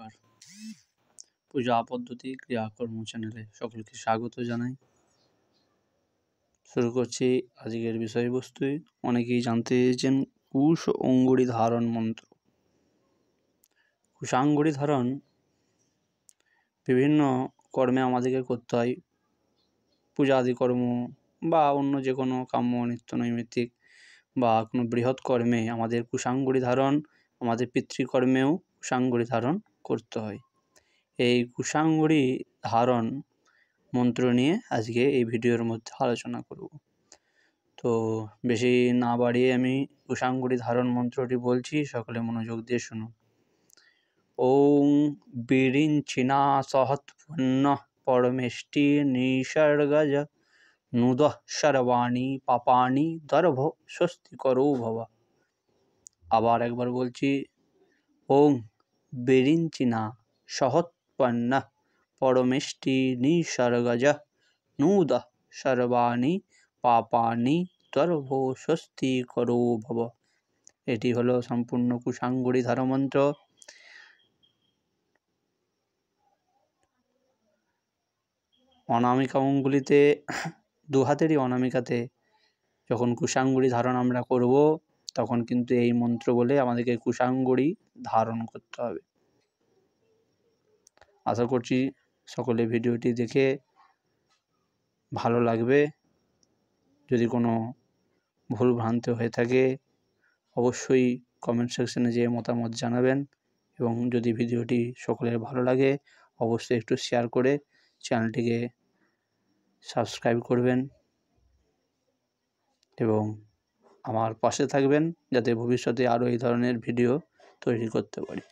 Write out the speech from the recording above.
নমস্কার। পূজা পদ্ধতি ক্রিয়াকর্ম চ্যানেলে সকলকে স্বাগত জানাই। শুরু করছি আজকের বিষয়বস্তু। অনেকেই জানতে চেয়েছেন কুশ অঙ্গুরি ধারণ মন্ত্র। কুশাঙ্গুরি ধারণ বিভিন্ন কর্মে আমাদেরকে করতে হয়। পূজা আদি কর্ম বা অন্য যে কোনো কাম্য নিত্য নৈমিত্তিক বা কোনো বৃহৎ কর্মে আমাদের কুশাঙ্গুরি ধারণ, আমাদের পিতৃকর্মেও কুশাঙ্গুরি ধারণ করতে হয়। এই কুশাঙ্গুরি ধারণ মন্ত্র নিয়ে আজকে এই ভিডিওর মধ্যে আলোচনা করব। তো বেশি না বাড়িয়ে আমি কুশাঙ্গুরি ধারণ মন্ত্রটি বলছি, সকলে মনোযোগ দিয়ে শুনুন। ওং বিরিঞ্চিনা সহৎপন্ন পরমেষ্টি নিসর্গজ নুদঃ সর্বাণি পাপানি দর্ভ স্বস্তিকরো ভব। আবার একবার বলছি, ওং বিরিঞ্চিনা সহৎপন্ন পরমেষ্টি নিসর্গজ নুদঃ সর্বাণি পাপানি দর্ভ স্বস্তিকরো ভব। এটি হলো সম্পূর্ণ কুশাঙ্গুরি ধারণ মন্ত্র। অনামিকা অঙ্গুলিতে, দু হাতেরই অনামিকাতে যখন কুশাঙ্গুরি ধারণ আমরা করব, তখন কিন্তু এই মন্ত্র বলে আমাদেরকে কুশাঙ্গুরি ধারণ করতে হবে। আশা করছি সকলে ভিডিওটি দেখে ভালো লাগবে। যদি কোনো ভুল ভ্রান্তি হয়ে থাকে অবশ্যই কমেন্ট সেকশনে যেয়ে মতামত জানাবেন, এবং যদি ভিডিওটি সকলের ভালো লাগে অবশ্যই একটু শেয়ার করে চ্যানেলটিকে সাবস্ক্রাইব করবেন এবং আমার পাশে থাকবেন, যাতে ভবিষ্যতে আরও এই ধরনের ভিডিও তৈরি করতে পারি।